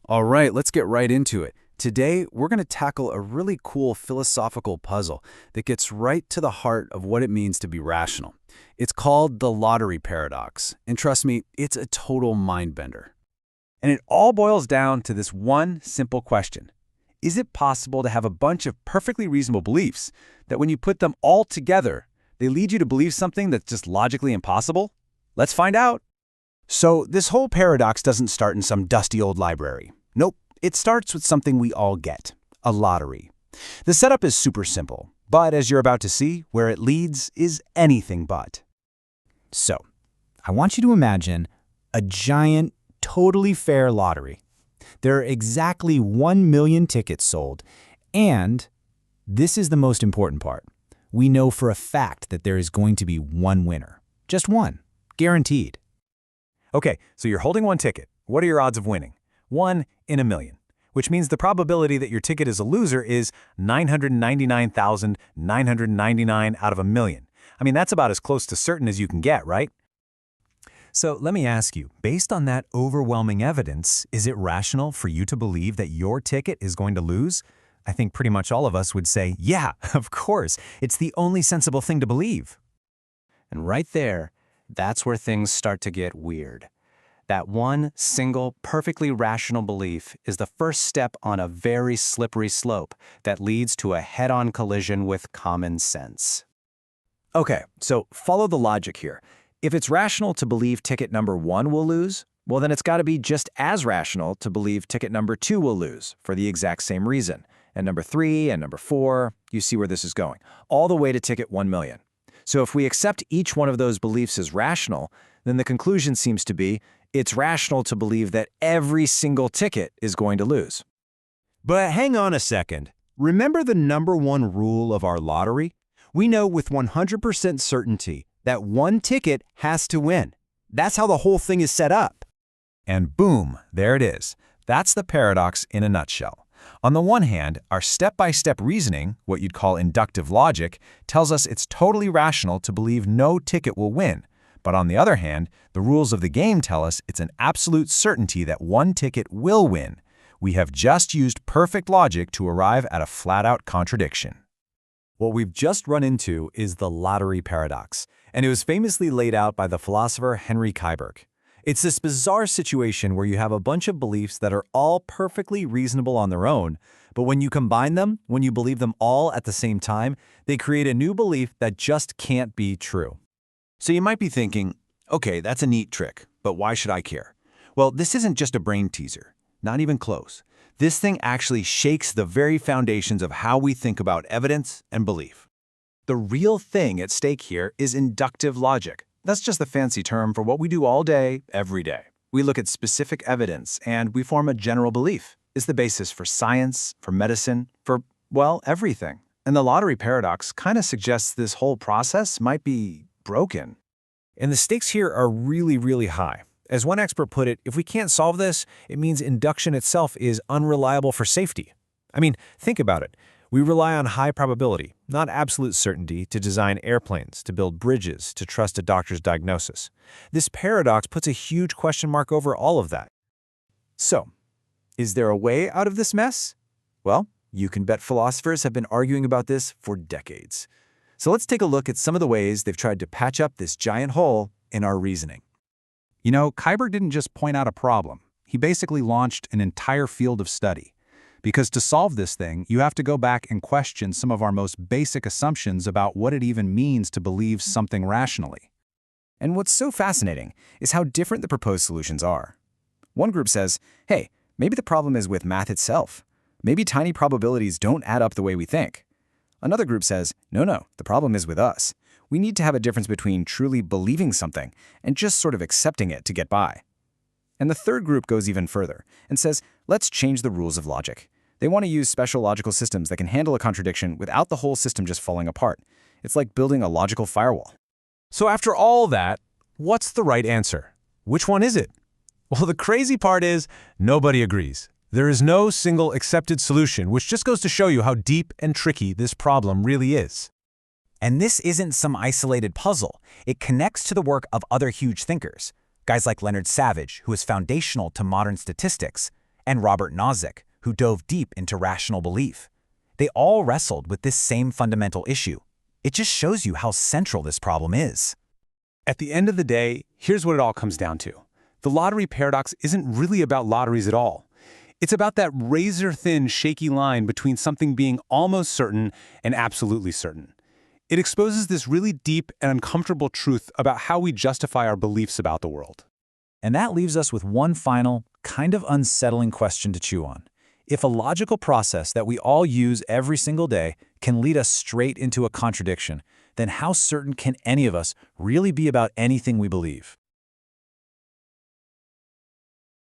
All right, let's get right into it. Today, we're going to tackle a really cool philosophical puzzle that gets right to the heart of what it means to be rational. It's called the lottery paradox, and trust me, it's a total mind-bender. And it all boils down to this one simple question. Is it possible to have a bunch of perfectly reasonable beliefs that when you put them all together, they lead you to believe something that's just logically impossible? Let's find out. So this whole paradox doesn't start in some dusty old library. Nope, it starts with something we all get, a lottery. The setup is super simple, but as you're about to see, where it leads is anything but. So, I want you to imagine a giant, totally fair lottery. There are exactly 1 million tickets sold, and this is the most important part. We know for a fact that there is going to be one winner. Just one. Guaranteed. Okay, so you're holding one ticket. What are your odds of winning? 1 in a million, which means the probability that your ticket is a loser is 999,999 out of a million. I mean, that's about as close to certain as you can get, right? So let me ask you, based on that overwhelming evidence, is it rational for you to believe that your ticket is going to lose? I think pretty much all of us would say, yeah, of course. It's the only sensible thing to believe. And right there, that's where things start to get weird. That one single, perfectly rational belief is the first step on a very slippery slope that leads to a head-on collision with common sense. Okay, so follow the logic here. If it's rational to believe ticket number 1 will lose, well then it's got to be just as rational to believe ticket number 2 will lose for the exact same reason. And number 3 and number 4, you see where this is going, all the way to ticket 1 million. So if we accept each one of those beliefs as rational, then the conclusion seems to be it's rational to believe that every single ticket is going to lose. But hang on a second. Remember the number one rule of our lottery? We know with 100% certainty that one ticket has to win. That's how the whole thing is set up. And boom, there it is. That's the paradox in a nutshell. On the one hand, our step-by-step reasoning, what you'd call inductive logic, tells us it's totally rational to believe no ticket will win. But on the other hand, the rules of the game tell us it's an absolute certainty that one ticket will win. We have just used perfect logic to arrive at a flat-out contradiction. What we've just run into is the lottery paradox, and it was famously laid out by the philosopher Henry Kyburg. It's this bizarre situation where you have a bunch of beliefs that are all perfectly reasonable on their own, but when you combine them, when you believe them all at the same time, they create a new belief that just can't be true. So you might be thinking, okay, that's a neat trick, but why should I care? Well, this isn't just a brain teaser, not even close. This thing actually shakes the very foundations of how we think about evidence and belief. The real thing at stake here is inductive logic. That's just the fancy term for what we do all day, every day. We look at specific evidence and we form a general belief. It's the basis for science, for medicine, for, well, everything. And the lottery paradox kind of suggests this whole process might be broken. And the stakes here are really, really high. As one expert put it, if we can't solve this, it means induction itself is unreliable for safety. I mean, think about it. We rely on high probability, not absolute certainty, to design airplanes, to build bridges, to trust a doctor's diagnosis. This paradox puts a huge question mark over all of that. So, is there a way out of this mess? Well, you can bet philosophers have been arguing about this for decades. So let's take a look at some of the ways they've tried to patch up this giant hole in our reasoning. You know, Kyburg didn't just point out a problem. He basically launched an entire field of study. Because to solve this thing, you have to go back and question some of our most basic assumptions about what it even means to believe something rationally. And what's so fascinating is how different the proposed solutions are. One group says, hey, maybe the problem is with math itself. Maybe tiny probabilities don't add up the way we think. Another group says, no, the problem is with us. We need to have a difference between truly believing something and just sort of accepting it to get by. And the third group goes even further and says, let's change the rules of logic. They want to use special logical systems that can handle a contradiction without the whole system just falling apart. It's like building a logical firewall. So after all that, what's the right answer? Which one is it? Well, the crazy part is nobody agrees. There is no single accepted solution, which just goes to show you how deep and tricky this problem really is. And this isn't some isolated puzzle. It connects to the work of other huge thinkers, guys like Leonard Savage, who is foundational to modern statistics, and Robert Nozick, who dove deep into rational belief. They all wrestled with this same fundamental issue. It just shows you how central this problem is. At the end of the day, here's what it all comes down to. The lottery paradox isn't really about lotteries at all. It's about that razor-thin, shaky line between something being almost certain and absolutely certain. It exposes this really deep and uncomfortable truth about how we justify our beliefs about the world. And that leaves us with one final, kind of unsettling question to chew on. If a logical process that we all use every single day can lead us straight into a contradiction, then how certain can any of us really be about anything we believe?